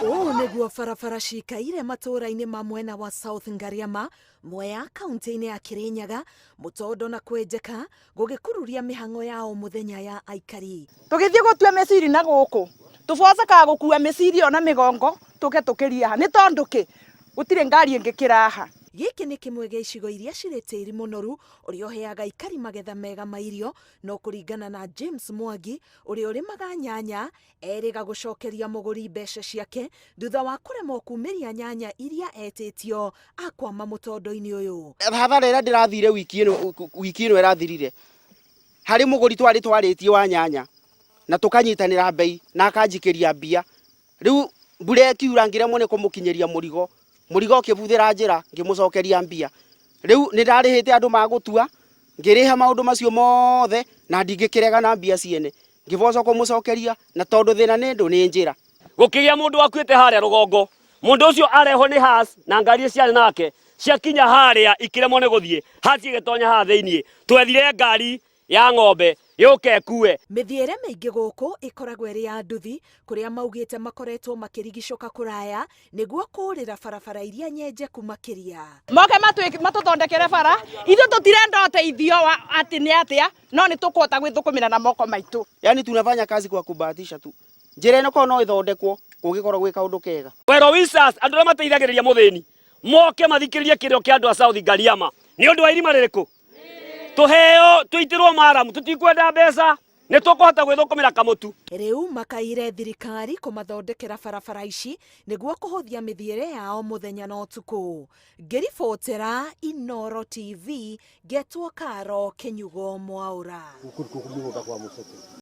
Ũũ nĩguo barabara cikaire matũũra-inĩ ma mwena wa South Ngariama Mwea kaunti-inĩ ya Kirinyaga mũtondo na kwenjeka gũgĩkururia mĩhang'o ya o mũthenya ya Aikari. Tũgĩthiĩ gũtua mĩciri na gũkũ tũbocaga gũkua mĩciri ona mĩgongo tũke tũkĩria aha nĩ tondũ kĩ gũtirĩ ngari ĩngĩkĩra aha. Gĩkĩ nĩ kĩmwe gĩa icigo iria cirĩ tĩri mũnoru ũrĩa ũheaga Aikari magetha mega ma irio, no kũringana na James Mwangi ũrĩa ũrĩmaga nyanya erĩga gũcokeria mũgũri mbeca ciake thutha wa kũremwo kumĩria nyanya iria etĩtio akwama mũtondo-inĩ ũyũ. Hathara ĩrĩa ndĩrathire wiki ĩno ĩrathirire harĩ mũgũri twarĩtie wa nyanya na tũkanyitanĩra mbei na akanjikĩria mbia. Rĩu mbura ĩkiura ngĩremwo nĩ kũmũkinyĩria mũrigo ũkĩbuthĩra njĩra ngĩmũcokeria mbia. Rĩu nĩ ndarĩhĩte andũ magũtua ngĩrĩha maũndũ macio mothe na ndingĩkĩrega na mbia ciene ngĩboca kũmũcokeria na tondũ thĩna nĩ ndũ nĩ njĩra. Gũkĩgĩa mũndũ wakuĩte harĩa rũgongo, mũndũ ũcio arehwo nĩ has na ngari ciarĩ nake ciakinya harĩa ikĩremwo nĩ gũthiĩ hasi igĩtonya haha thĩiniĩ, twethire ngari ya ng'ombe yũke ĩkue. Mĩthiĩre mĩingĩ gũkũ ĩkoragwo ĩrĩ ya nduthi kũrĩa maugĩte makoretwo makĩrigicũka kũraya nĩguo kũũrĩra barabara iria nyenjeku makĩria. Moke matũthondekere bara ithuĩ tũtirenda ũteithio atĩ nĩ atĩa no nĩ tũkũhota gwĩthũkũmĩra na moko maitũ. Yani tunafanya kazi kwa kubahatisha tu. Njĩra ĩno korwo no ĩthondekwo kũngĩkorwo gwĩ kaũndũ kega. Wero wisas andũ arĩa mateithagĩrĩria mũthĩni moke mathikĩrĩrie kĩrĩro kĩa andũ a South Ngariama nĩ ũndũ wa irima rĩrĩkũ tuheo tuitirwo maramu tutikwenda mbeca nĩ tũkũhota gwĩthũkũmĩra kamũtu. Rĩu makaire thirikari kũmathondekera barabara ici nĩguo kũhũthia mĩthiĩre yao mũthenya na ũtukũ. Ngĩribotera Inooro TV, Getwo Karo, Kenyugo Mwaura.